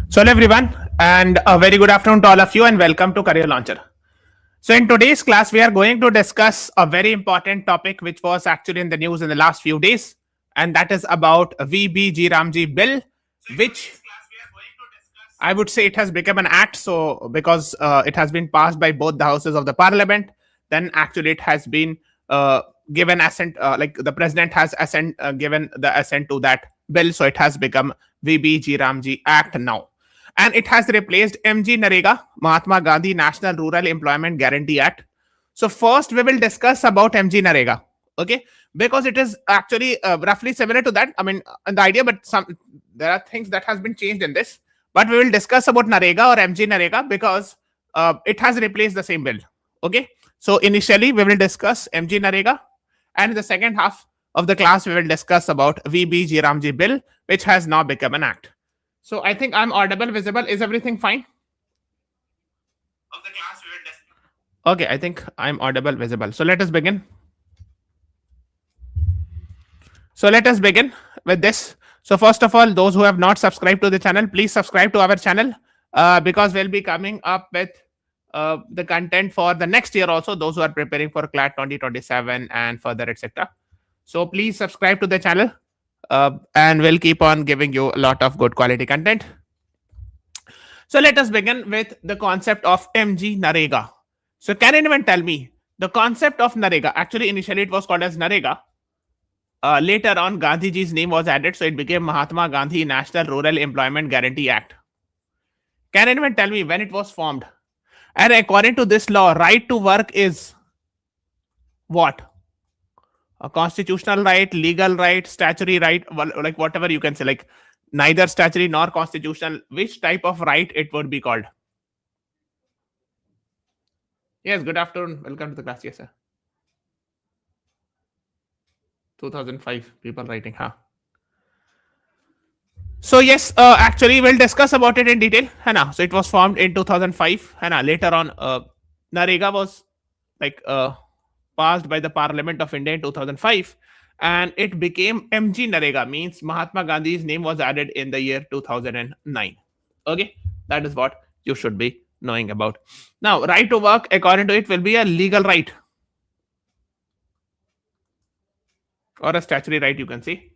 So, hello everyone, and a very good afternoon to all of you, and welcome to Career Launcher. So, in today's class, we are going to discuss a very important topic which was actually in the news in the last few days, and that is about VBG Ramji bill, which I would say it has become an act. So, because it has been passed by both the houses of the parliament, then actually it has been given assent, like the president has given the assent to that bill. So, it has become VBG Ramji Act now. And it has replaced MGNREGA, Mahatma Gandhi National Rural Employment Guarantee Act. So, first we will discuss about MGNREGA. Okay, because it is actually roughly similar to that. I mean, the idea, but there are things that has been changed in this. But we will discuss about Narega or MG Narega because it has replaced the same bill. Okay. So initially we will discuss MG Narega, and in the second half of the class we will discuss about VBG Ramji bill, which has now become an act. So I think I'm audible, visible. Is everything fine? Of the class we will discuss. Okay, I think I'm audible, visible. So let us begin. So let us begin with this. So first of all, those who have not subscribed to the channel, please subscribe to our channel because we'll be coming up with the content for the next year also, those who are preparing for CLAT 2027 and further, etc. So please subscribe to the channel and we'll keep on giving you a lot of good quality content. So let us begin with the concept of MG Narega. So can anyone tell me the concept of Narega? Actually, initially it was called as Narega. Later on, Gandhiji's name was added, so it became Mahatma Gandhi National Rural Employment Guarantee Act. Can anyone tell me when it was formed? And according to this law, right to work is what? A constitutional right, legal right, statutory right, like whatever you can say, like neither statutory nor constitutional. Which type of right it would be called? Yes, good afternoon. Welcome to the class. Yes, sir. 2005 people writing, huh? So yes, actually we'll discuss about it in detail. Hana. So it was formed in 2005. Hana. Later on, Narega was like passed by the Parliament of India in 2005, and it became MG Narega. Means Mahatma Gandhi's name was added in the year 2009. Okay, that is what you should be knowing about. Now, right to work, according to it, will be a legal right or a statutory right, you can say.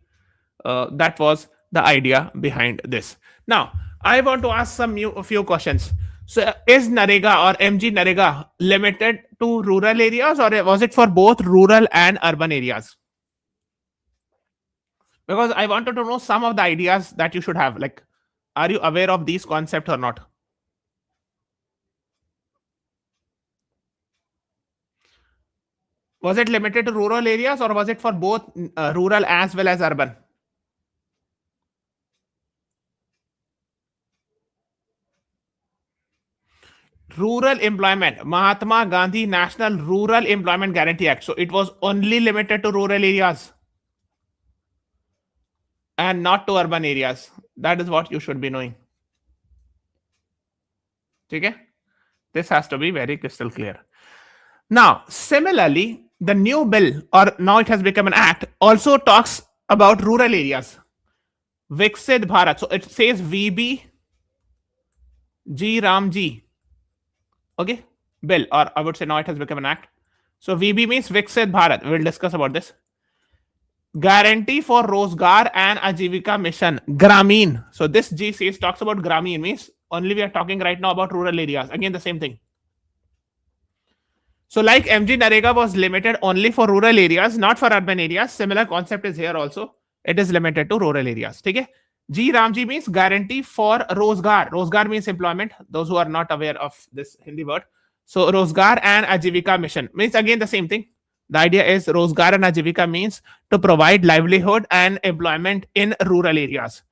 That was the idea behind this. Now, I want to ask a few questions. So, is Narega or MG Narega limited to rural areas, or was it for both rural and urban areas? Because I wanted to know some of the ideas that you should have. Like, are you aware of these concepts or not? Was it limited to rural areas, or was it for both rural as well as urban? Rural employment, Mahatma Gandhi National Rural Employment Guarantee Act. So it was only limited to rural areas and not to urban areas. That is what you should be knowing. Okay? This has to be very crystal clear. Now, similarly, the new bill, or now it has become an act, also talks about rural areas. Viksit Bharat. So it says VB G Ramji. Okay? Bill, or I would say now it has become an act. So VB means Viksit Bharat. We will discuss about this. Guarantee for Rozgar and Ajeevika Mission, Gramin. So this G says talks about Gramin, means only we are talking right now about rural areas. Again, the same thing. So like MG Narega was limited only for rural areas, not for urban areas. Similar concept is here also. It is limited to rural areas. Okay? G Ramji means guarantee for Rozgar. Rozgar means employment. Those who are not aware of this Hindi word. So Rozgar and Ajeevika Mission means again the same thing. The idea is Rozgar and Ajeevika means to provide livelihood and employment in rural areas.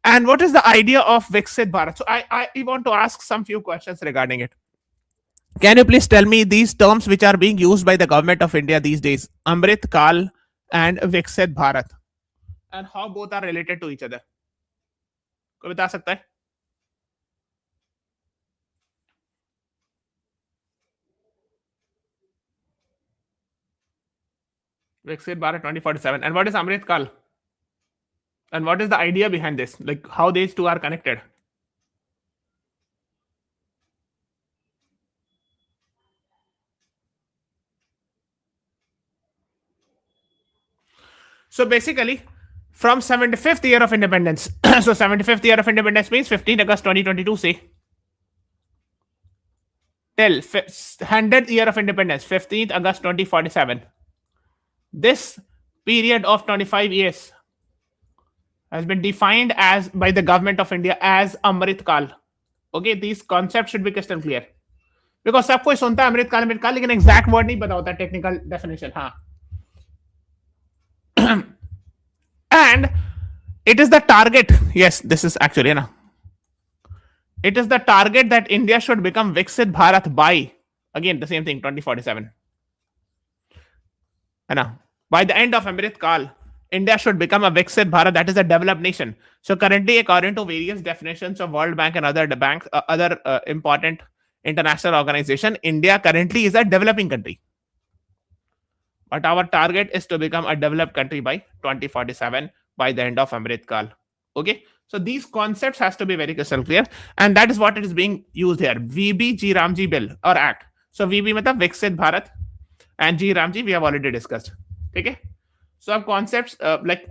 And what is the idea of Viksit Bharat? So I want to ask some few questions regarding it. Can you please tell me these terms which are being used by the government of India these days? Amrit Kal and Viksit Bharat. And how both are related to each other? कोई बता सकता है? Viksit Bharat 2047. And what is Amrit Kal? And what is the idea behind this? Like how these two are connected? So basically, from 75th year of independence, so 75th year of independence means 15 August 2022, say, till 100th year of independence, 15th August 2047. This period of 25 years has been defined as by the government of India as Amrit Kal. Okay, these concepts should be crystal clear. Because सब कोई सुनता है अमृत काल, लेकिन exact word नहीं पता होता technical definition. हाँ. And it is the target. Yes, this is actually na. It is the target that India should become Viksit Bharat by, again the same thing, 2047. By the end of Amrit Kal, India should become a Viksit Bharat, that is a developed nation. So currently, according to various definitions of World Bank and other banks, other important international organization, India currently is a developing country. But our target is to become a developed country by 2047, by the end of Amrit Kal. Okay, so these concepts has to be very crystal clear, and that is what it is being used here. VB G Ramji Bill or Act. So VB matlab Viksit Bharat, and G Ramji we have already discussed. Okay, so अब concepts like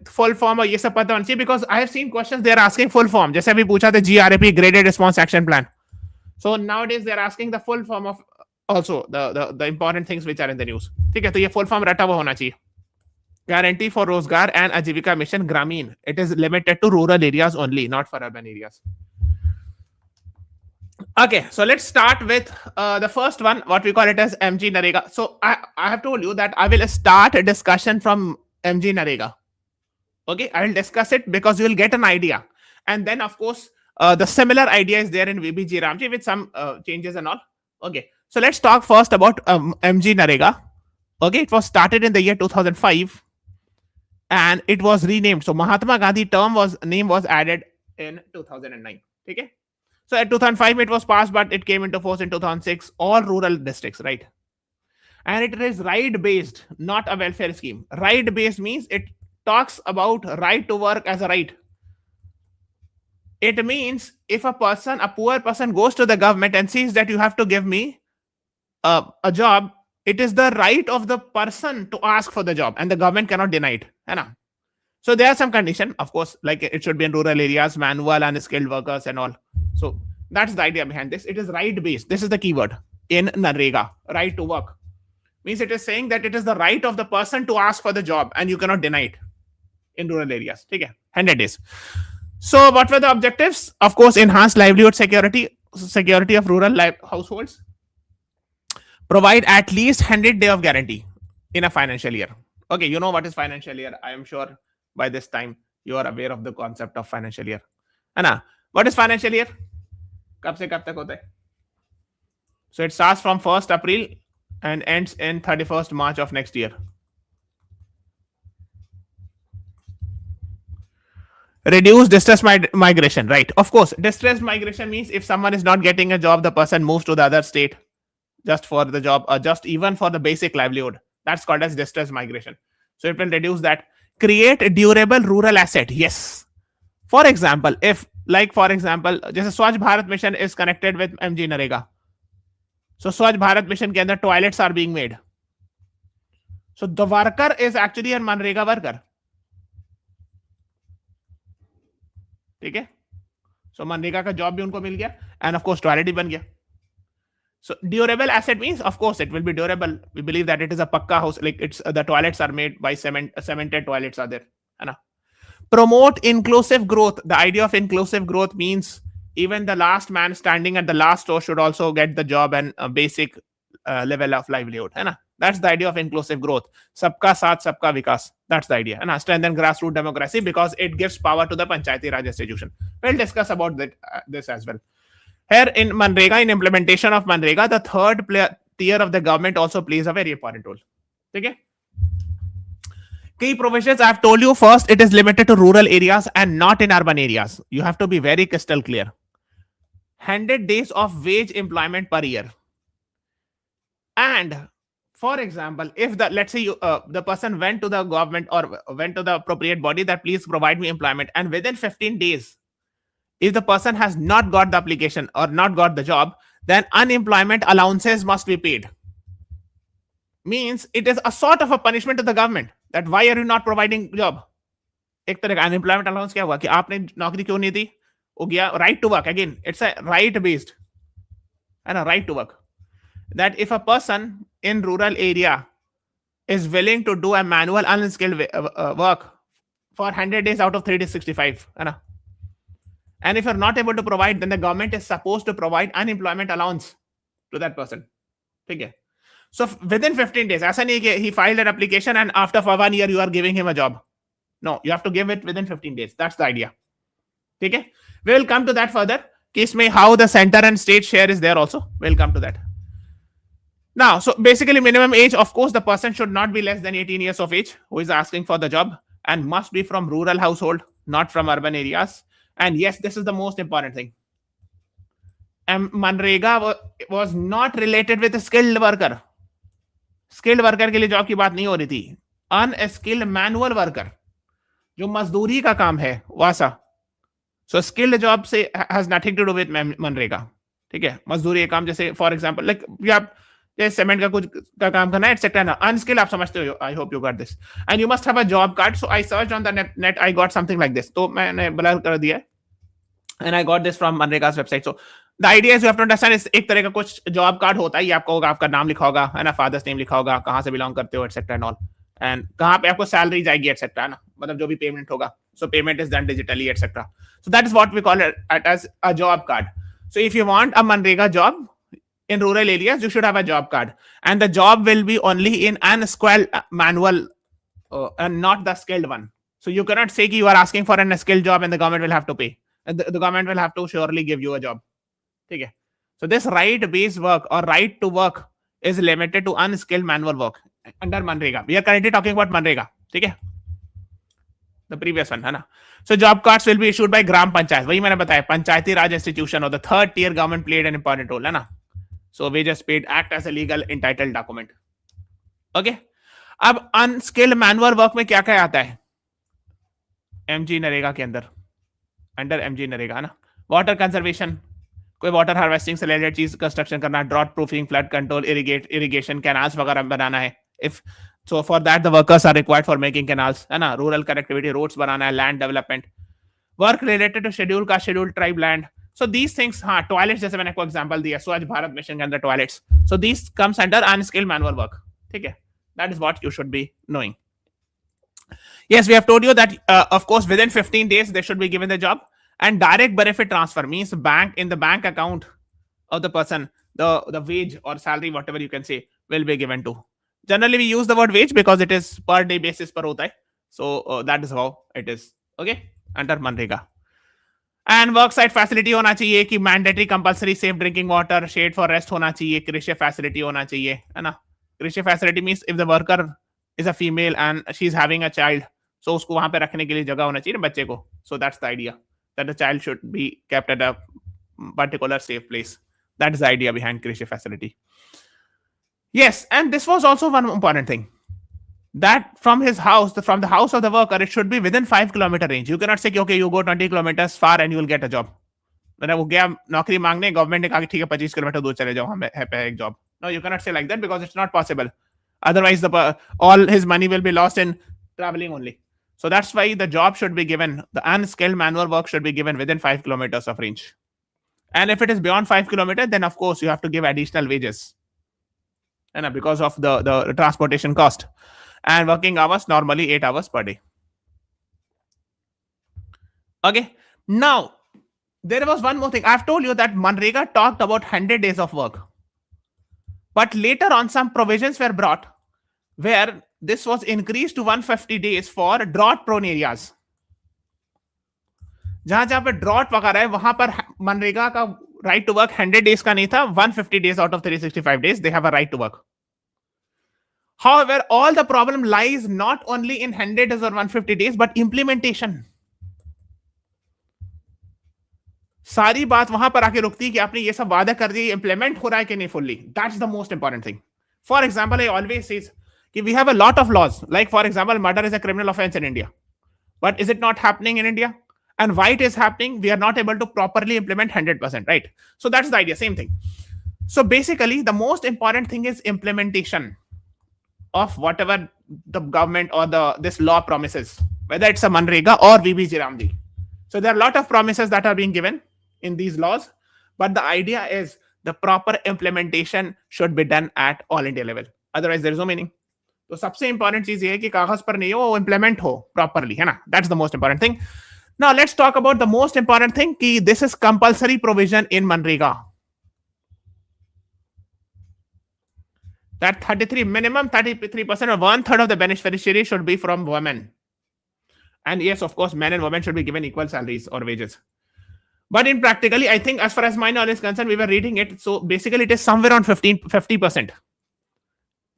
full form और ये सब पता होना चाहिए, because I have seen questions they are asking full form. जैसे अभी पूछा था GRAP, Graded Response Action Plan. So nowadays they are asking the full form of also the important things which are in the news. ठीक है, तो ये full form रटा हुआ होना चाहिए. Guarantee for Rozgar and Ajeevika Mission, Gramin. It is limited to rural areas only, not for urban areas. Okay, so let's start with the first one, what we call it as MGNREGA. So I have told you that I will start a discussion from MGNREGA. Okay, I will discuss it because you will get an idea. And then, of course, the similar idea is there in VBG Ramji with some changes and all. Okay, so let's talk first about MGNREGA. Okay, it was started in the year 2005 and it was renamed. So Mahatma Gandhi name was added in 2009. Okay. So at 2005 it was passed, but it came into force in 2006. All rural districts, right? And it is right based, not a welfare scheme. Right based means it talks about right to work as a right. It means if a poor person goes to the government and sees that you have to give me a job, it is the right of the person to ask for the job, and the government cannot deny it. So there are some conditions, of course, like it should be in rural areas, manual and skilled workers and all. So that's the idea behind this. It is right based. This is the keyword in NREGA. Right to work means it is saying that it is the right of the person to ask for the job, and you cannot deny it in rural areas. Okay, 100 days. So what were the objectives? Of course, enhance livelihood security of rural households. Provide at least 100 days of guarantee in a financial year. Okay, you know what is financial year. I am sure by this time you are aware of the concept of financial year. Anna, what is financial year? कब से कब तक होता है? So it starts from 1st April and ends in 31st March of next year. Reduce distress migration, right? Of course, distress migration means if someone is not getting a job, the person moves to the other state just for the job or just even for the basic livelihood. That's called as distress migration. So it will reduce that. Create a durable rural asset. Yes. For example, if जैसे स्वच्छ Bharat mission is connected with MGNREGA. So स्वच्छ Bharat mission के अंदर toilets are being made. So the worker is actually a MNREGA worker. ठीक है, सो मनरेगा का job भी उनको मिल गया, एंड ऑफ कोर्स टॉयलेट भी बन गया. So durable asset means, of course, it will be durable. We believe that it is a pakka house, like it's the toilets are made by cemented toilets are there. Promote inclusive growth. The idea of inclusive growth means even the last man standing at the last store should also get the job and a basic level of livelihood. That's the idea of inclusive growth. Sabka saath, sabka vikas. That's the idea. And strengthen grassroots democracy because it gives power to the Panchayati Raj institution. We'll discuss about this as well. Here in MGNREGA, in implementation of MGNREGA, the third tier of the government also plays a very important role. Okay? Key provisions I have told you. First, it is limited to rural areas and not in urban areas. You have to be very crystal clear. 100 days of wage employment per year. And for example, if let's say the person went to the government or went to the appropriate body that please provide me employment, and within 15 days, if the person has not got the application or not got the job, then unemployment allowances must be paid. Means it is a sort of a punishment to the government. that why are you not providing job? एक तरह का unemployment allowance क्या हुआ कि आपने नौकरी क्यों नहीं दी? हो गया right to work. Again it's a right based and a right to work. That if a person in rural area is willing to do a manual unskilled work for 100 days out of 365, and if you're not able to provide, then the government is supposed to provide unemployment allowance to that person. Okay. So within 15 days, aisa nahi ki he filed an application and after for 1 year you are giving him a job. No, you have to give it within 15 days. That's the idea. Okay. We will come to that further. Case may how the center and state share is there also. We'll come to that. Now, so basically minimum age, of course, the person should not be less than 18 years of age who is asking for the job and must be from rural household, not from urban areas. And yes, this is the most important thing. MGNREGA was not related with a skilled worker. Skilled worker के लिए job की बात नहीं हो रही थी. Unskilled manual worker, जो मजदूरी का काम है, वैसा. So skilled job से has nothing to do with MGNREGA. ठीक है, मजदूरी काम जैसे for example, like आप जैसे सीमेंट का कुछ का काम करना है etc. ना, unskilled आप समझते हो. I hope you got this. And you must have a job card. So I searched on the net. I got something like this. तो मैंने blur कर दिया. And I got this from MGNREGA's website. So the idea is you have to understand is एक तरह का कुछ job card होता है. ये आपको होगा, आपका नाम लिखा होगा, है ना, फादर्स नेम लिखा होगा, कहाँ से बिलोंग करते हो etc. and all. And कहाँ पे आपको सैलरी जाएगी etc. ना, मतलब जो भी पेमेंट होगा. So payment is done digitally etc. So that is what we call it as a job card. So if you want a MGNREGA job in rural areas, you should have a job card, and the job will be only in unskilled manual and not the skilled one. So you cannot say you are asking for an skilled job and the government will have to pay. And the government will have to surely give you a job. Okay. So this right-based work or right to work is limited to unskilled manual work under MGNREGA. We are currently talking about MGNREGA. Okay. The previous one, है ना. So job cards will be issued by Gram Panchayat. वही मैंने बताया, पंचायती राज institution or the third tier government played an important role, है ना. So wages paid act as a legal entitled document. Okay. अब unskilled manual work में क्या क्या आता है? MGNREGA के अंदर, अंडर MGNREGA, है ना. Water conservation, कोई वाटर हार्वेस्टिंग से रिलेटेड चीज कंस्ट्रक्शन करना, drought proofing, flood control, irrigation, canals वगैरह बनाना है. If so for that the workers are required for making canals, है ना, rural connectivity, roads बनाना है, land development, work related to schedule का scheduled tribe land. So these things, हाँ, toilets जैसे मैंने को example दिया, स्वच्छ भारत मिशन के अंदर toilets. So these comes under unskilled manual work. ठीक है, that is what you should be knowing. Yes, we have told you that of course within 15 days they should be given the job, and direct benefit transfer means in the bank account of the person, the wage or salary, whatever you can say, will be given to. Generally we use the word wage because it is per day basis पर होता है. So that is how it is. Okay, under MGNREGA. And work site facility होना चाहिए कि mandatory compulsory safe drinking water, shade for rest होना चाहिए, कृषि facility होना चाहिए, है ना. कृषि facility means if the worker is a female and she is having a child, so उसको वहां पे रखने के लिए जगह होना चाहिए ना बच्चे को. So that's the idea, that the child should be kept at a particular safe place. That is the idea behind krishi facility. Yes, and this was also one important thing, that from his house, from the house of the worker, it should be within 5-kilometer range. You cannot say, okay, you go 20 kilometers far and you will get a job. मैंने वो गया नौकरी मांगने, government ने कहा कि ठीक है 25 किलोमीटर दूर चले जाओ, हमें है पे एक job. No, you cannot say like that because it's not possible. Otherwise, all his money will be lost in traveling only. So that's why the job should be given, the unskilled manual work should be given within 5 kilometers of range. And if it is beyond 5 kilometers, then of course you have to give additional wages, and because of the transportation cost. And working hours normally 8 hours per day. Okay. Now there was one more thing. I've told you that MGNREGA talked about 100 days of work, but later on some provisions were brought where this was increased to 150 days for drought prone areas. जहां जहां पे drought वगैरह है वहां पर मनरेगा का right to work 100 days का नहीं था, 150 days out of 365 days they have a right to work. However, all the problem lies not only in 100 days or 150 days but implementation. सारी बात वहां पर आके रुकती है कि आपने ये सब वादा कर दिया, इंप्लीमेंट हो रहा है कि नहीं fully. That's the most important thing. For example, I always say कि we have a lot of laws, like for example murder is a criminal offense in India, but is it not happening in India? And why it is happening? We are not able to properly implement 100%, right? So that's the idea, same thing. So basically the most important thing is implementation of whatever the government or this law promises, whether it's a MGNREGA or VBG Ramji. So there are a lot of promises that are being given in these laws, but the idea is the proper implementation should be done at all India level. Otherwise, there is no meaning. तो सबसे important चीज ये है कि कागज पर नहीं हो, वो इंप्लीमेंट हो प्रॉपरली, है ना. That's the most important thing. Now let's talk about the most important thing कि this is compulsory provision in मनरेगा. That 33 minimum 33% or 1/3 of the beneficiaries should be from women. And yes, of course, men and women should be given equal salaries or wages. But in practically, I think as far as my knowledge is concerned, we were reading it. So basically, it is somewhere around 50%.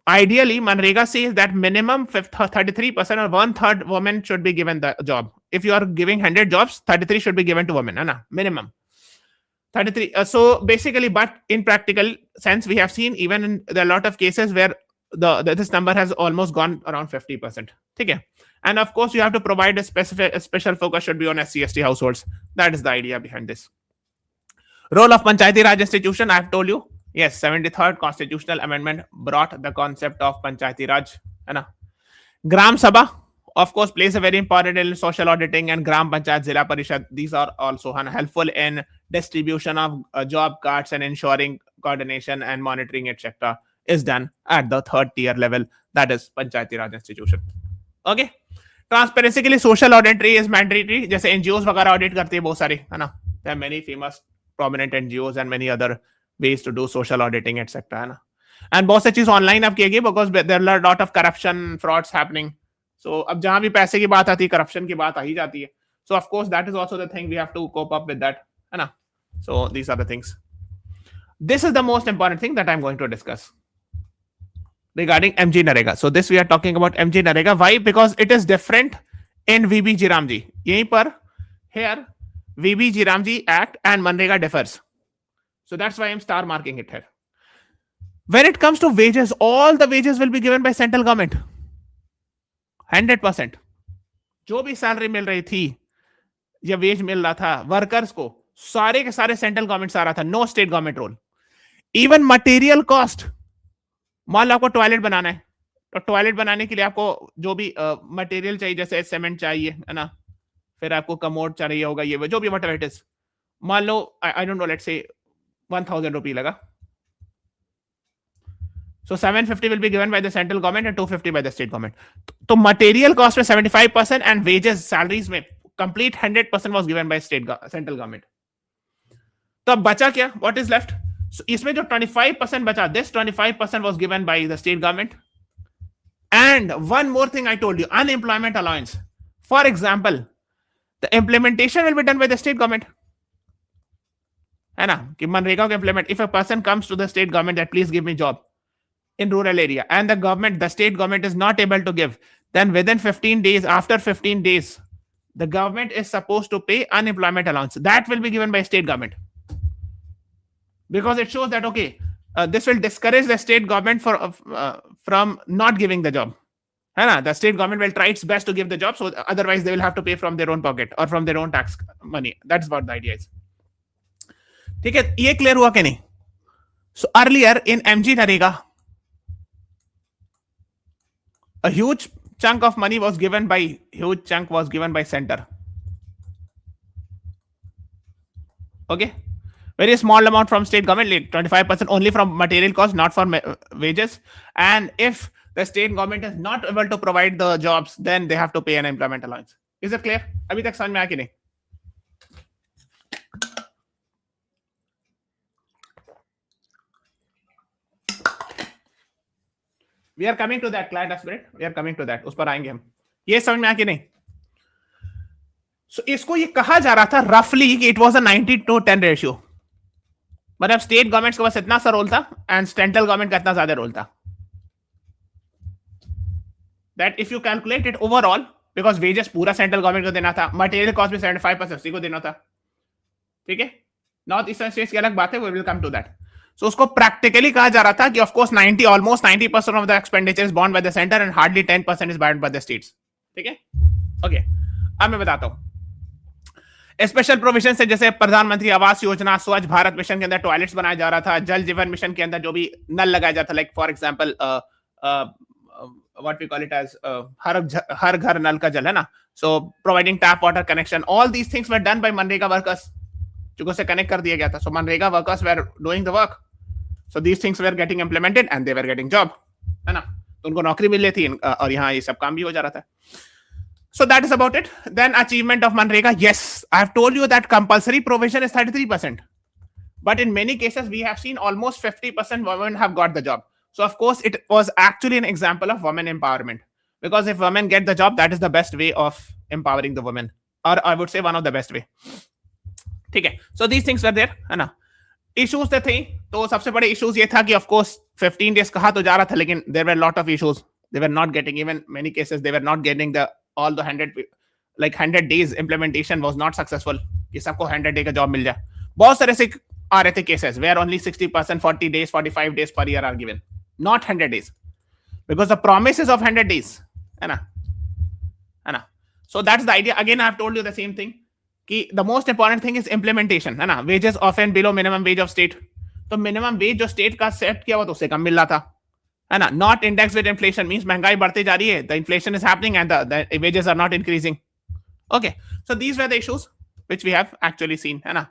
Ideally, MGNREGA says that minimum 33% or 1/3 women should be given the job. If you are giving 100 jobs, 33 should be given to women. Minimum 33. So basically, but in practical sense, we have seen even in there are a lot of cases where this number has almost gone around 50%. Okay. And of course, you have to provide a special focus should be on SC/ST households. That is the idea behind this. Role of Panchayati Raj institution, I have told you. Yes, 73rd constitutional amendment brought the concept of Panchayati Raj. Gram Sabha, of course, plays a very important role in social auditing, and Gram Panchayat, Zilla Parishad, these are also helpful in distribution of job cards and ensuring coordination and monitoring, etc. is done at the 3rd tier level. That is Panchayati Raj institution. Okay. Transparency के लिए social auditory is mandatory. जैसे NGOs वगैरह audit करती है बहुत सारी, है ना. There are many famous prominent NGOs and many other ways to do social auditing etcetera, है ना. एंड बहुत सी चीज ऑनलाइन अब की गई because there are lot of corruption frauds happening. So अब जहां भी पैसे की बात आती है, करप्शन की बात आ ही जाती है. So of course that is also the thing we have to cope up with that, है ना. So these are the things. This is the most important thing that I am going to discuss regarding MGNREGA. So this we are talking about MGNREGA. Why? Because it is different in VBG Ramji. यहीं पर here VBG Ramji Act and MGNREGA differs. So that's why I'm star marking it here. When it comes to wages, all the wages will be given by central government. 100%. जो भी salary मिल रही थी या veg मिल रहा था workers को, सारे के सारे सेंट्रल गवर्नमेंट से आ रहा था. No state government role. Even material cost, मान लो आपको टॉयलेट बनाना है, तो टॉयलेट बनाने के लिए आपको जो भी मटेरियल चाहिए, जैसे सीमेंट चाहिए, है ना, फिर आपको कमोड चाहिए होगा, ये जो भी व्हाटएवर इट इज, मान लो I don't know, let's say 1000 रुपये लगा. So 750 will be given by the central government and 250 by the state government. तो मटेरियल कॉस्ट में 75% एंड वेजेस सैलरीज में complete 100% was given by central government. तो अब बचा क्या? What is left? So इसमें जो 25% बचा, this 25% was given by the state government. And one more thing I told you, unemployment allowance. For example, the implementation will be done by the state government. है ना, कि मनरेगा को implement. If a person comes to the state government that please give me job in rural area, and the state government is not able to give, then within 15 days, after 15 days, the government is supposed to pay unemployment allowance. That will be given by state government. Because it shows that, okay, this will discourage the state government from not giving the job. The state government will try its best to give the job, so otherwise they will have to pay from their own pocket or from their own tax money. That's what the idea is. ठीक है, ये clear हुआ कि नहीं? So earlier in MGNREGA, a huge chunk of money was given by center. Okay, very small amount from state government, like 25% only from material cost, not for wages. And if the state government is not able to provide the jobs, then they have to pay an employment allowance. Is it clear? अभी तक समझ में आया कि नहीं? We are coming to that, CLAT aspirant. We are coming to that. उस पर आएंगे हम. ये समझ में आया कि नहीं? So इसको ये कहा जा रहा था रफली कि it was a 90-10 ratio. मतलब स्टेट गवर्नमेंट का बस इतना सा रोल था एंड सेंट्रल गवर्नमेंट का इतना ज्यादा रोल था. That if you calculate it overall, because wages पूरा सेंट्रल गवर्नमेंट को देना था, मटेरियल कॉस्ट भी 75% उसी को देना था. ठीक है, नॉर्थ ईस्टर्न स्टेट्स की अलग बात है, we will come to that. So उसको प्रैक्टिकली कहा जा रहा था कि of course almost 90% of the expenditure is borne by the center and hardly 10% is borne by the states. ठीक है, ओके. अब मैं बताता हूं स्पेशल प्रोविजन से, जैसे प्रधानमंत्री आवास योजना, स्वच्छ भारत मिशन के अंदर टॉयलेट्स बनाया जा रहा था, जल जीवन मिशन के अंदर जो भी नल लगाया जाता, like for example what we call it as har ghar nal ka jal, hai na? So providing tap water connection, all these things were done by MNREGA workers, चूंकि उसे connect कर दिया गया था. So MNREGA workers were doing the work. So these things were getting implemented and they were getting job, है ना? तो उनको नौकरी मिल रही थी और यहाँ ये सब काम भी हो जा रहा था. So that is about it. Then achievement of MNREGA. Yes, I have told you that compulsory provision is 33%. But in many cases, we have seen almost 50% women have got the job. So of course, it was actually an example of women empowerment. Because if women get the job, that is the best way of empowering the women. Or I would say one of the best way. Okay. So these things were there, है ना? Issues थे. तो सबसे बड़े issues ये था कि of course 15 days कहा तो जा रहा था, लेकिन there were a lot of issues. They were not getting, even many cases they were not getting the all the 100 days implementation was not successful. कि सबको 100 day का job मिल जाए. बहुत सारे से आ रहे थे cases where only 60%, 40 days, 45 days per year are given, not 100 days, because the promises of 100 days, है ना? So that's the idea. Again, I have told you the same thing. कि the most important thing is implementation, है ना? Wages often below minimum wage of state. तो minimum wage जो state का set किया हुआ तो उससे कम मिल रहा था, है ना? Not indexed with inflation means महंगाई बढ़ती जा रही है. The inflation is happening and the wages are not increasing. Okay, so these were the issues which we have actually seen, है ना?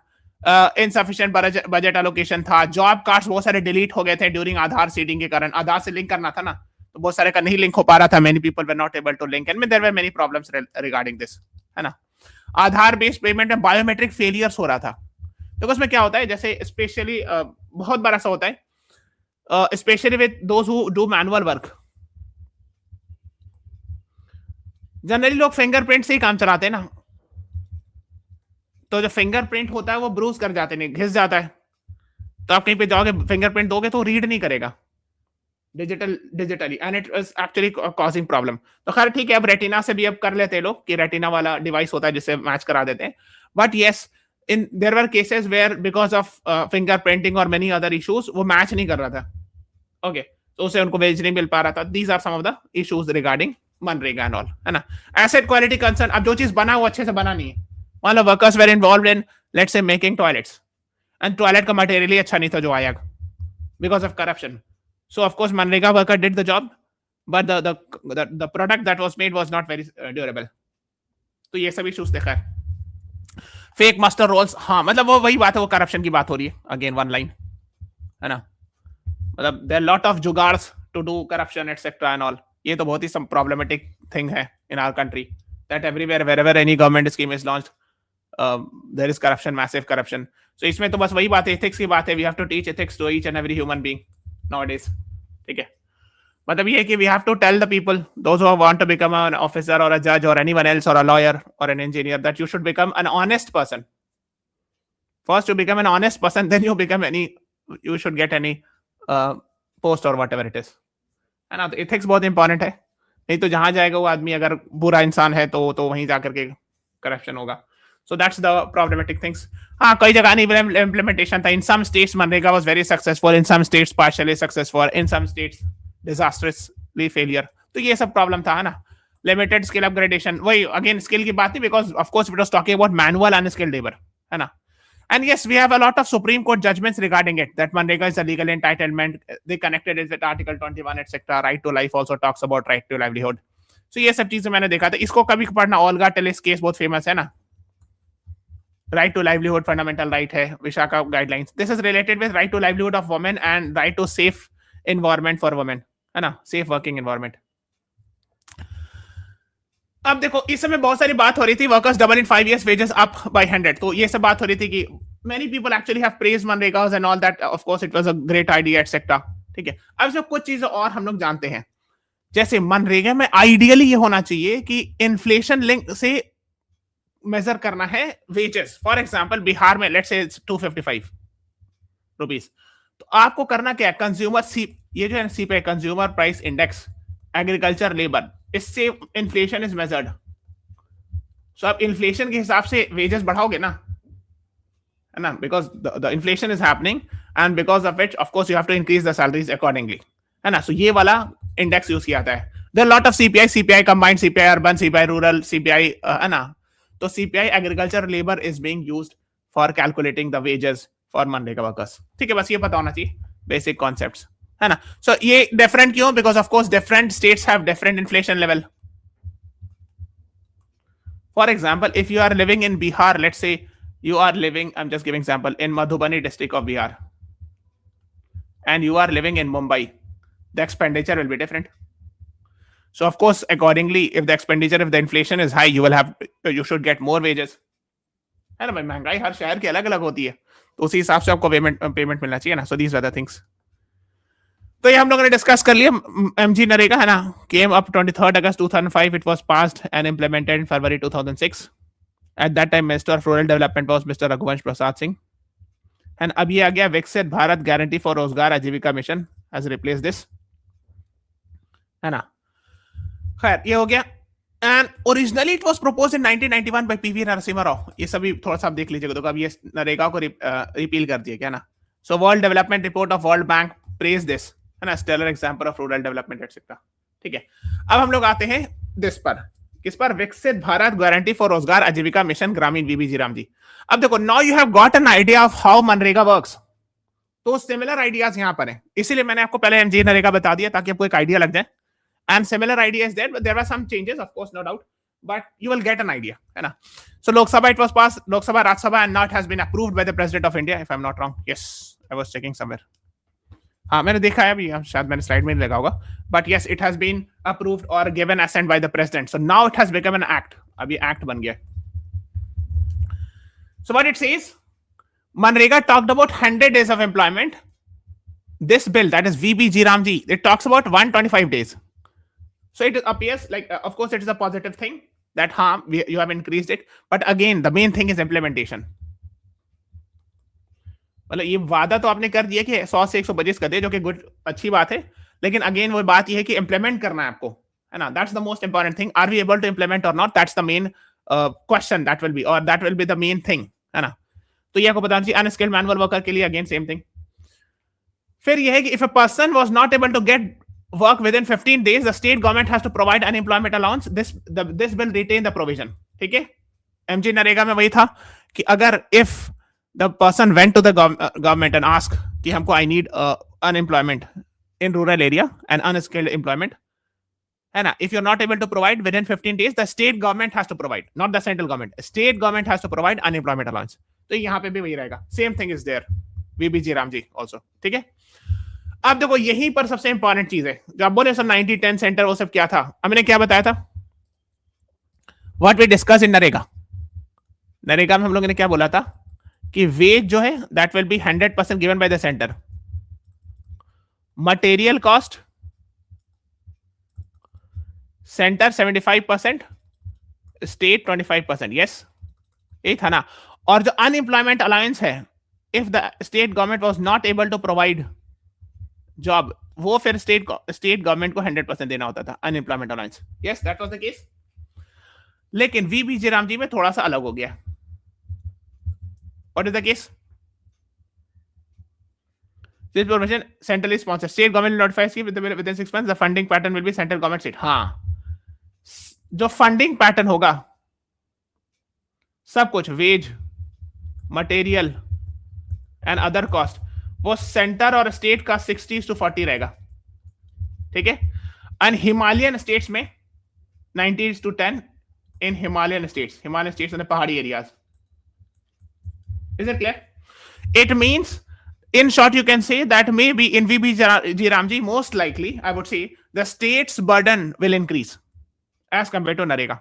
Insufficient budget allocation था. Job cards बहुत सारे delete हो गए थे during आधार सीडिंग के कारण. आधार से लिंक करना था ना, तो बहुत सारे का नहीं लिंक हो पा रहा था. Many people were not able to link and there were many problems regarding this, है ना? आधार बेस्ड पेमेंट में बायोमेट्रिक फेलियर्स हो रहा था. तो उसमें क्या होता है, जैसे स्पेशली बहुत बार ऐसा होता है, specially with those who do manual work. Generally लोग फिंगरप्रिंट से ही काम चलाते हैं ना, तो जो फिंगरप्रिंट होता है वो ब्रूज कर जाते हैं, घिस जाता है. तो आप कहीं पे जाओगे फिंगरप्रिंट दोगे तो रीड नहीं करेगा digitally and it is actually causing problem. तो खैर ठीक है, अब रेटिना से भी अब कर लेते हैं लोग कि रेटिना वाला डिवाइस होता है जिससे मैच करा देते हैं. But yes, in there were cases where because of fingerprinting और मेनी अदर इश्यूज वो मैच नहीं कर रहा था. ओके, तो उसे उनको वेज नहीं मिल पा रहा था. These are some of the issues regarding MNREGA and all, है ना? Asset quality concern. अब जो चीज बना वो अच्छे से बना नहीं है. मान लो workers were involve in let's say making toilets and toilet का मटेरियल ही अच्छा नहीं था जो आया because of corruption. So of course मनरेगा worker did the job, but the product that was made was not very durable. तो ये सब issues देखा है. फेक मास्टर रोल्स, हाँ मतलब वो वही बात है, वो करप्शन की बात हो रही है. अगेन वन लाइन, है ना? मतलब there lot of jugaads to do corruption etcetera and all. ये तो बहुत ही सम प्रॉब्लमेटिक थिंग है in our country that everywhere wherever any government scheme is launched there is corruption, massive corruption. So इसमें तो बस वही बात है, एथिक्स की बात है. We have to teach ethics to each and every human being nowadays. ठीक है, मतलब ये है कि we have to tell the people, those who want to become an officer or a judge or anyone else or a lawyer or an engineer, that you should become an honest person. First you become an honest person, then you become you should get any post or whatever it is, है ना? तो ethics बहुत important है. नहीं तो जहां जाएगा वो आदमी अगर बुरा इंसान है तो वहीं जाकर के करप्शन होगा. So that's the problematic things. हाँ, कई जगह नहीं implementation था. In some states MNREGA was very successful, in some states partially successful, in some states disastrously failure. तो ये सब problem था, है ना? Limited skill upgradation, वही again skill की बात थी because of course it was talking about manual unskilled labor, है ना? And yes, we have a lot of Supreme Court judgments regarding it, that MNREGA is a legal entitlement. They connected it with Article 21 etc. Right to life also talks about right to livelihood. So ये सब चीजें मैंने देखा था. इसको कभी पढ़ना, Olga Tellis case बहुत फेमस है ना. Right to livelihood fundamental right है, Vishakha guidelines. This is related with right to livelihood of women and right to safe environment for women, है ना? safe working environment. अब देखो इस समय बहुत सारी बात हो रही थी, workers double in 5 years, wages up by 100. तो ये सब बात हो रही थी कि many people actually have praised MNREGS and all that. Of course it was a great idea etc. ठीक है, अब इसमें कुछ चीजें और हम लोग जानते हैं. जैसे मनरेगा में आइडियली ये होना चाहिए कि इन्फ्लेशन लिंक से मेजर करना है वेजेस. फॉर एग्जांपल बिहार में लेट्स से 255 रुपीस, तो आपको करना क्या है, कंज्यूमर ये जो है CPI consumer price index agriculture labour, इससे इन्फ्लेशन इज मेजर्ड. सो आप इन्फ्लेशन के हिसाब से वेजेस बढ़ाओगे ना, है ना? Because the inflation is happening and because of which of course you have to increase the salaries accordingly, है ना? सो ये वाला इंडेक्स यूज किया जाता है. There lot of CPI combined, CPI urban, CPI rural, CPI, है ना? तो CPI agriculture labour is being used for calculating the wages for MNREGA workers. ठीक है, बस ये पता होना चाहिए बेसिक कॉन्सेप्ट्स, है ना. So ये different क्यों? Because of course different states have different inflation level. For example, if you are living in Bihar, let's say you are living, I'm just giving example, in Madhubani district of Bihar, and you are living in Mumbai, the expenditure will be different. So of course, accordingly, if the expenditure, if the inflation is high, you should get more wages. है ना भाई, महंगाई हर शहर की अलग अलग होती है, तो उसी हिसाब से आपको पेमेंट मिलना चाहिए ना. So these are the things. तो ये हम लोगों ने डिस्कस कर लिया. एमजी नरेगा है ना, came up 23 August 2005. It was passed and implemented in February 2006. At that time minister of rural development was mister Raghuvansh Prasad Singh. And अब ये आ गया विकसित भारत गारंटी फॉर रोजगार आजीविका मिशन हैज रिप्लेस दिस, है ना. खैर ये हो गया. And originally it was proposed in 1991 bye PV Narasimha Rao. ये सभी थोड़ा सा आप देख लीजिएगा, तो कब ये नरेगा को रिपील कर दिया क्या ना. So world development report of world bank praise this, है ना, stellar example of rural development etcetera. ठीक है, अब हम लोग आते हैं दिस पर. किस पर? विकसित भारत गारंटी फॉर रोजगार आजीविका मिशन ग्रामीण, वीबीजी राम जी. अब देखो, now you have got an idea of how MNREGA works. तो सिमिलर आइडियाज यहां पर हैं, इसीलिए मैंने आपको पहले एमजी नरेगा बता दिया ताकि आपको एक आइडिया लग जाए. And similar ideas there, but there were some changes, of course, no doubt, but you will get an idea, है ना. So Lok Sabha, it was passed, Lok Sabha, Rajya Sabha, and now it has been approved by the President of India, if I'm not wrong. Yes, I was checking somewhere. हाँ, मैंने देखा है अभी, शायद मैंने slide में नहीं लगा होगा, but yes, it has been approved or given assent by the President. So now it has become an act. अभी act बन गया. So what it says, Manrega talked about 100 days of employment. This bill, that is VBG Ramji, it talks about 125 days. So it appears like, of course, it is a positive thing that you have increased it. But again, the main thing is implementation. मतलब ये वादा तो आपने कर दिया कि 100 से 125 कर दे, जो कि गुड, अच्छी बात है. लेकिन अगेन वो बात ये है कि इम्प्लीमेंट करना है आपको, है ना. That's the most important thing. Are we able to implement or not? That's the main question. That will be, or that will be the main thing, है ना. तो ये आपको बताना चाहिए. अनस्किल्ड मैनुअल वर्कर के लिए अगेन सेम थिंग. फिर ये है कि if a person was not able to get work within 15 days, the state government has to provide unemployment allowance. This will retain the provision. ठीक है, MG नरेगा में वही था कि अगर if the person went to the government and asked कि हमको I need unemployment in rural area and unskilled employment, है ना, if you're not able to provide within 15 days, the state government has to provide, not the central government. State government has to provide unemployment allowance. तो यहाँ पे भी वही रहेगा. Same thing is there. VBG Ram ji also. ठीक है. अब देखो, यहीं पर सबसे इंपॉर्टेंट चीज है. जो आप बोले सर 90-10 सेंटर, वो सब क्या था? हमने क्या बताया था? What we discuss in NREGA. NREGA में हम लोगों ने क्या बोला था कि वेज जो है that will be 100% given by the centre. Material cost centre 75%, state 25%. Yes, ये था ना. और जो अनएम्प्लॉयमेंट अलाउंस है, if the state government was not able to provide job, वो फिर स्टेट गवर्नमेंट को 100% देना होता था unemployment allowance. Yes, that was the case. लेकिन वीबीजी राम जी में थोड़ा सा अलग हो गया. What is the case? This permission centrally sponsored, state government notifies की within 6 months the funding pattern will be central government state. हाँ, जो फंडिंग पैटर्न होगा, सब कुछ wage, material and other cost, वो सेंटर और स्टेट का 60:40 रहेगा. ठीक है. एंड हिमालयन स्टेट्स में 90:10 इन हिमालयन स्टेट्स इन पहाड़ी areas. Is it clear? It means, in short, you can say that maybe in VBG Ramji, most likely, I would say, the state's burden will increase as compared to NREGA,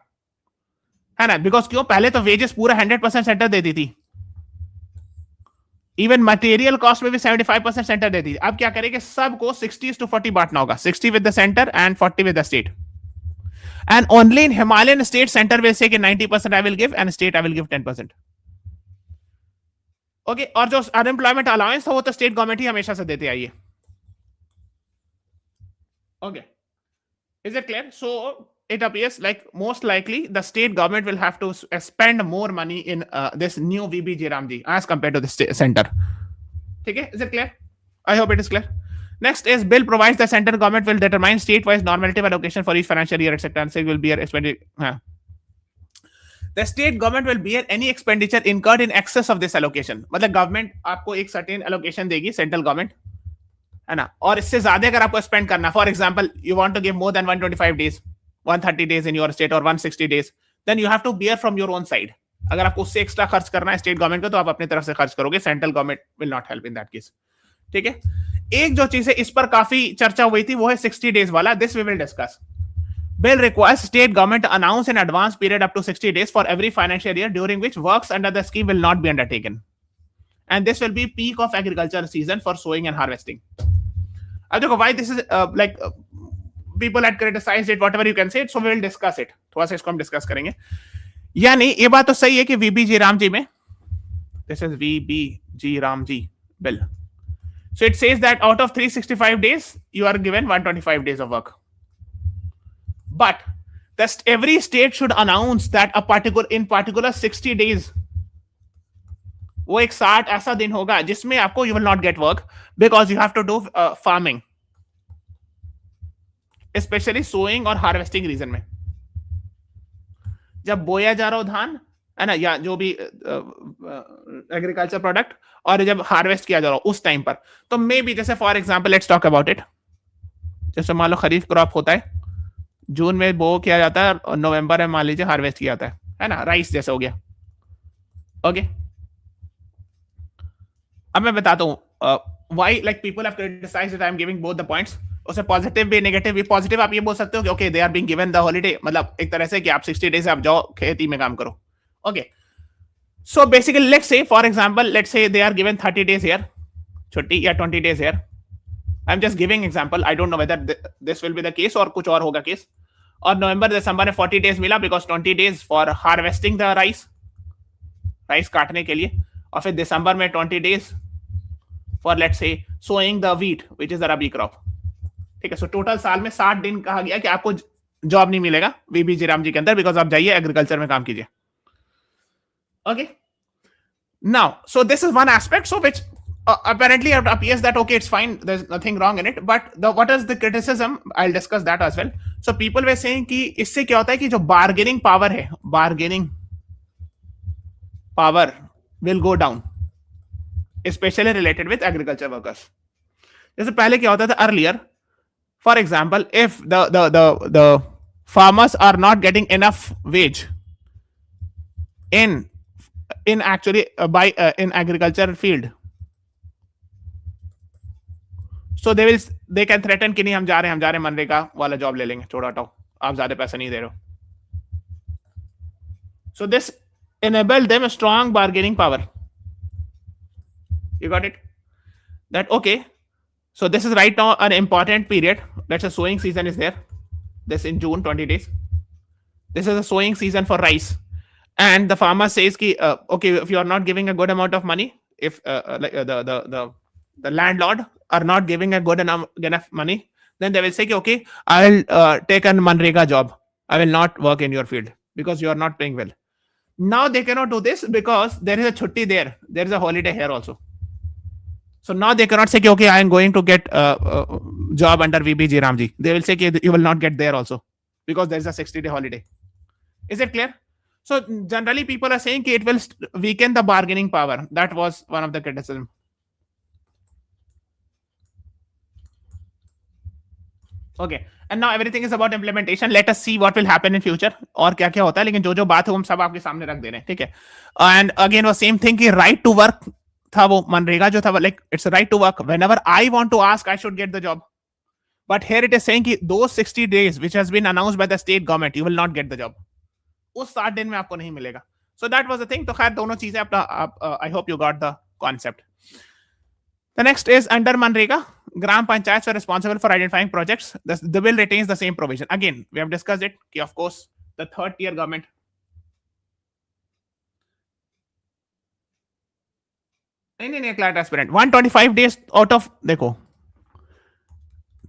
है ना. Because क्यों? पहले तो wages पूरा 100% centre देती थी. Even material cost में भी 75% सेंटर देती थी. अब क्या करेंगे? सबको 60:40 बांटना होगा. 60 with the centre and 40 with the state. And only in Himalayan state centre will say कि 90% I will give and state I will give 10%. Okay. और जो अनएम्प्लॉयमेंट अलाउंस है, वो तो स्टेट गवर्नमेंट ही हमेशा से देते आई है. Okay. Is it clear? So it appears like most likely the state government will have to spend more money in this new VBG Ramji as compared to the center. Okay, is it clear? I hope it is clear. Next is bill provides the central government will determine state-wise normative allocation for each financial year, etc. And so will bear expenditure. The state government will bear any expenditure incurred in excess of this allocation. मतलब government आपको एक certain allocation देगी, central government, है ना, और इससे ज्यादा अगर आपको स्पेंड करना, for example you want to give more than 125 days, 130 days in your state और 160 days, then you have to bear from your own side. अगर आपको उससे एक्स्ट्रा खर्च करना है स्टेट गवर्नमेंट को, तो आप अपनी तरफ से खर्च करोगे, central government will not help in that case. ठीक है. एक जो चीज है इस पर काफी चर्चा हुई थी, वो है 60 डेज वाला. This we will discuss. Bill requires state government to announce in advance period up to 60 days for every financial year during which works under the scheme will not be undertaken. And this will be peak of agriculture season for sowing and harvesting. अब देखो why this is people had criticized it, whatever you can say it, so we will discuss it. थोड़ा सा इसको हम discuss करेंगे. यानी ये बात तो सही है कि वीबीजी रामजी में, this is VBG Ramji bill. So it says that out of 365 days, you are given 125 days of work. But every state should announce that in particular 60 days, वो एक 60 ऐसा दिन होगा जिसमें आपको you will not get work because you have to do farming, especially sowing और harvesting reason में. जब बोया जा रहा हो धान, है ना, या जो भी एग्रीकल्चर प्रोडक्ट, और जब हार्वेस्ट किया जा रहा हो उस टाइम पर, तो मे बी जैसे for example let's talk about it. जैसे मान लो खरीफ क्रॉप होता है, जून में बो किया जाता है और नवंबर में मान लीजिए हार्वेस्ट किया जाता है ना, राइस जैसे हो गया. ओके. अब मैं बताता हूं why like people have criticised that I am giving both the points. उसे पॉजिटिव भी नेगेटिव भी. पॉजिटिव आप ये बोल सकते हो कि okay they are being given the holiday, मतलब एक तरह से कि आप 60 डेज आप जाओ खेती में काम करो. Okay. So basically let's say for example let's say they are given 30 days here छुट्टी, या 20 days here. I am just giving example, I don't know whether this will be the case और कुछ और होगा केस. और नवंबर दिसंबर में 40 days मिला because 20 days for harvesting the rice काटने के लिए, और फिर दिसंबर में 20 days for let's say sowing the wheat which is the rabi crop. ठीक है. सो टोटल साल में 60 दिन कहा गया कि आपको जॉब नहीं मिलेगा वीबीजी रामजी के अंदर, बिकॉज आप जाइए एग्रीकल्चर में काम कीजिए. Okay. Now so this is one aspect so which apparently it appears that okay, it's fine, there's nothing wrong in it, but what is the criticism, I'll discuss that as well. So people were saying कि इससे क्या होता है कि जो bargaining power will go down, especially related with agriculture workers. जैसे पहले क्या होता था earlier, for example, if the farmers are not getting enough wage in actually in agriculture field, so they can threaten कि नहीं हम जा रहे हैं मनरेगा वाला जॉब ले लेंगे, छोड़ो हटाओ, आप ज्यादा पैसा नहीं दे रहे हो. So this enabled them a strong bargaining power. You got it? That okay, so this is right now an important period. Let's say sowing season is there, this in June, 20 days. This is a sowing season for rice, and the farmer says कि okay, if you are not giving a good amount of money, if like the landlord are not giving a good enough money, then they will say okay, I'll take a manrega job, I will not work in your field because you are not paying well. Now they cannot do this because there is a chutti there is a holiday here also. So now they cannot say okay, I am going to get a job under VBG Ramji. They will say you will not get there also because there is a 60-day holiday. Is it clear? So generally people are saying it will weaken the bargaining power. That was one of the criticism. Okay, and now everything is about implementation. Let us see what will happen in future. और क्या क्या होता है, लेकिन जो बात है हम सब आपके सामने रख दे रहे हैं. ठीक है. And again वो same thing कि right to work था, वो मनरेगा जो था, like it's a right to work. Whenever I want to ask, I should get the job. But here it is saying कि those 60 days which has been announced by the state government, you will not get the job. उस 60 दिन में आपको नहीं मिलेगा. So that was the thing. तो खैर दोनों चीजें अपना I hope you got the concept. The next is under MGNREGA, Gram Panchayats are responsible for identifying projects. The bill retains the same provision. Again, we have discussed it. Of course, the third tier government. नहीं CLAT aspirant 125 days out of देखो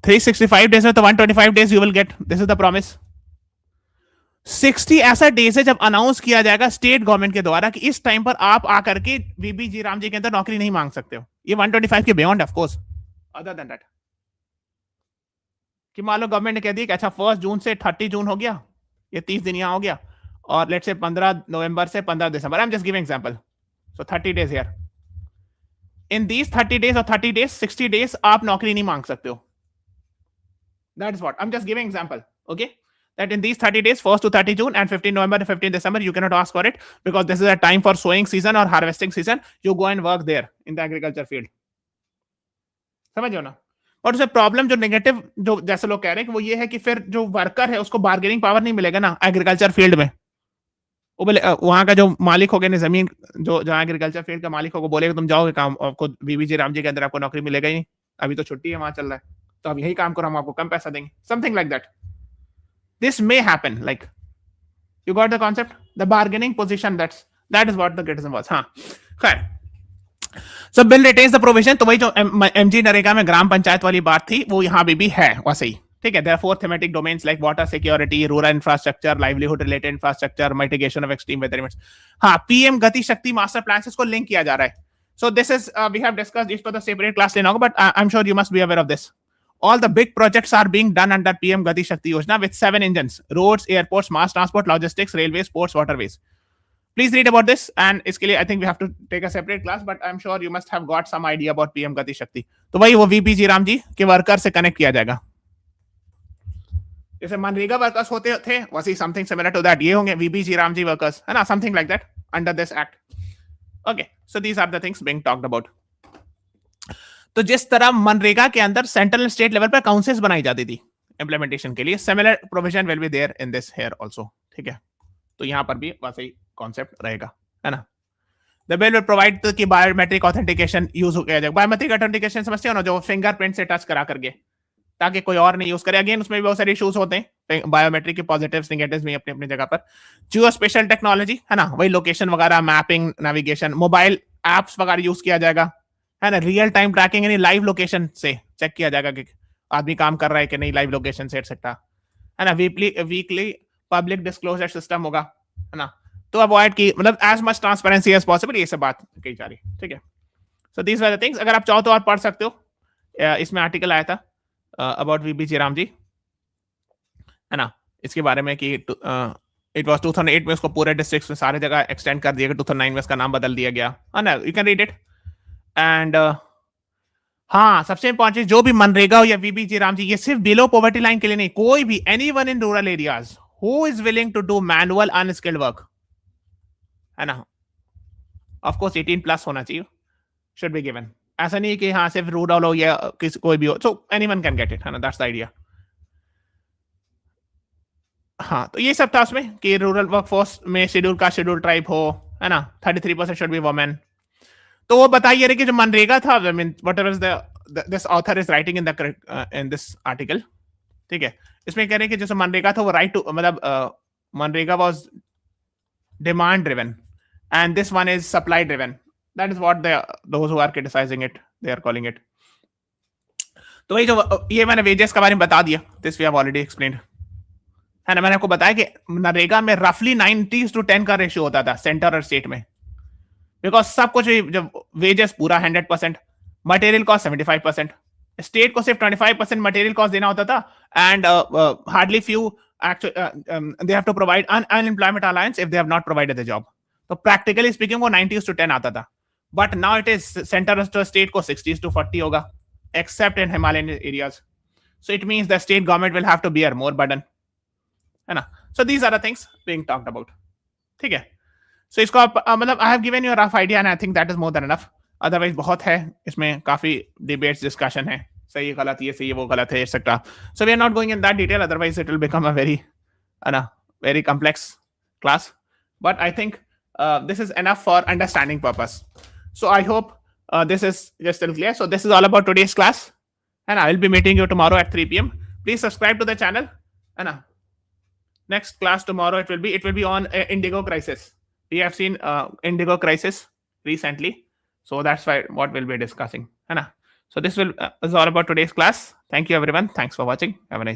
365 days में तो 125 days you will get. This is the promise. 60 ऐसा days है जब announce किया जाएगा state government के द्वारा कि इस टाइम पर आप आकर के वीबीजी रामजी के अंदर नौकरी नहीं मांग सकते हो. ये 125 के beyond of course. Other than that कि मान लो गवर्नमेंट ने कह दिया कि अच्छा 1 जून से 30 जून हो गया, ये 30 दिन यहां हो गया, और लेट्स से 15 नवंबर से 15 December. I am just giving example. So 30 days here. in these 30 days or 30 days 60 days आप नौकरी नहीं मांग सकते हो. That is what I'm just giving example. Okay, that in these 30 days 1st to 30 June and 15 November to 15 December you cannot ask for it because this is a time for sowing season or harvesting season. You go and work there in the agriculture field. समझ ना. और उससे problem जो negative जो जैसे लोग कह रहे हैं कि वो ये है कि फिर जो वर्कर है उसको बार्गेनिंग पावर नहीं मिलेगा ना एग्रीकल्चर फील्ड में. वो बोले वहां का जो मालिक होगा जमीन जो जहाँ एग्रीकल्चर फील्ड का मालिक होगा बोलेगा तुम जाओगे काम आपको बीबीजी राम जी के अंदर आपको नौकरी मिलेगा ही नहीं, अभी तो छुट्टी है वहां चल रहा है तो अब यही काम करो हम आपको कम पैसा देंगे. Something like that. This may happen. Like you got the concept. The bargaining position that is what the criticism was. हाँ खैर. सो बिल रिटेन्स द प्रोविजन. तो वही जो एमजी नरेगा में ग्राम पंचायत वाली बात थी वो यहाँ भी है वैसे ही. ठीक है. There are 4 thematic domains like water security, rural infrastructure, livelihood related infrastructure, mitigation of extreme weather events. हाँ, PM Gati Shakti master plan से इसको लिंक किया जा रहा है. So this is we have discussed इस पर द सेपरेट क्लास लेना होगा but I am sure you must be aware of this. All the big projects are being done under PM Gati Shakti Yojana with 7 engines: roads, airports, mass transport, logistics, railways, ports, waterways. Please read about this. And इसके लिए I think we have to take a separate class, but I'm sure you must have got some idea about PM Gati Shakti. तो वही वो VP G RAM जी के worker से connect किया जाएगा. जैसे मनरेगा वर्कर्स होते थे वैसे समथिंग सिमिलर टू दैट ये होंगे VP G RAM G workers, है ना, something like that under this act. Okay, so these are the things being talked about. तो जिस तरह मनरेगा के अंदर सेंट्रल एंड स्टेट लेवल पर काउंसिल्स बनाई जाती थी इंप्लीमेंटेशन के लिए, similar provision will be there in this here also. ठीक है. तो यहां पर भी वैसे ही कॉन्सेप्ट रहेगा, है ना. द बिल विल प्रोवाइड कि बायोमेट्रिक ऑथेंटिकेशन यूज हो गया. बायोमेट्रिक ऑथेंटिकेशन समझते हो ना, जो फिंगरप्रिंट से टच करा करके ताकि कोई और नहीं यूज करे. अगेन उसमें भी बहुत सारे इश्यूज होते हैं बायोमेट्रिक के, पॉजिटिव्स नेगेटिव्स भी अपनी अपनी जगह पर. जियो स्पेशल टेक्नोलॉजी, है ना, वही लोकेशन वगैरह, मैपिंग, नेविगेशन, मोबाइल एप्स वगैरह यूज किया जाएगा, है ना. रियल टाइम ट्रैकिंग यानी लाइव लोकेशन से चेक किया जाएगा कि आदमी काम कर रहा है कि नहीं लाइव लोकेशन से, एटसेट्रा, है ना. वीकली पब्लिक डिस्क्लोजर सिस्टम होगा, है ना. तो अवॉइड की मतलब as much transparency as possible, ये सब बात कही जा रही. ठीक है. So these are the things. अगर आप चाहो तो और पढ़ सकते हो. इसमें आर्टिकल आया था अबाउट वीबी जी राम जी, है ना, इसके बारे में कि इट वाज 2008 में उसको पूरे डिस्ट्रिक्ट में सारे जगह एक्सटेंड कर दिया गया. 2009 में इसका नाम बदल दिया गया, है ना. You can read it. And हाँ, सबसे इंपॉर्टेंट जो भी मनरेगा या वीबी जी राम जी, ये सिर्फ बिलो पॉवर्टी लाइन के लिए नहीं, कोई भी anyone in rural areas who is willing to do manual unskilled work, है ना, ऑफ कोर्स 18 प्लस होना चाहिए, शुड बी गिवन. ऐसा नहीं कि हाँ सिर्फ रूरल हो या कोई भी हो, so anyone can get it, है ना. That's the idea. हाँ, तो ये सब था उसमें कि रूरल वर्कफोर्स में शेड्यूल कास्ट, शेड्यूल ट्राइब हो, है ना, 33% शुड बी वुमेन. तो वो बताइए रहे कि जो मनरेगा था, I mean whatever this author is writing in this article. ठीक है. इसमें कह रहे हैं कि जैसे मनरेगा था वो राइट टू, मतलब MNREGA was demand driven and this one is supply driven. That is what those who are criticising it they are calling it. तो वही जो ये मैंने वेजेस के बारे में बता दिया, this we have already explained, है ना. मैंने आपको बताया कि मनरेगा में रफली 90:10 का रेशियो होता था सेंटर और स्टेट में, बिकॉज सब कुछ जब वेजेस पूरा 100%, मटेरियल कॉस्ट 75%, स्टेट को सिर्फ 25% मटेरियल कॉस्ट देना होता था. And hardly few they have to provide unemployment alliance if they have not provided the job. तो प्रैक्टिकली स्पीकिंग वो 90:10 आता था. But now it is centre और स्टेट को 60:40 होगा, except in Himalayan areas. So it means the state government will have to bear more burden, है ना. So these are the things being talked about. ठीक है. सो इसको आप मतलब I have given you a rough idea and I think that is more than enough. Otherwise बहुत है इसमें, काफी डिबेट्स डिस्कशन है, सही गलत, ये सही वो गलत है, etcetera. So we are not going in that detail, otherwise it will become a very, है ना, very complex class. But I think this is enough for understanding purpose. So I hope this is just still clear. So this is all about today's class, and I will be meeting you tomorrow at 3 p.m. Please subscribe to the channel. And next class tomorrow it will be on Indigo crisis. We have seen Indigo crisis recently, so that's why what we'll be discussing. So this is all about today's class. Thank you everyone. Thanks for watching. Have a nice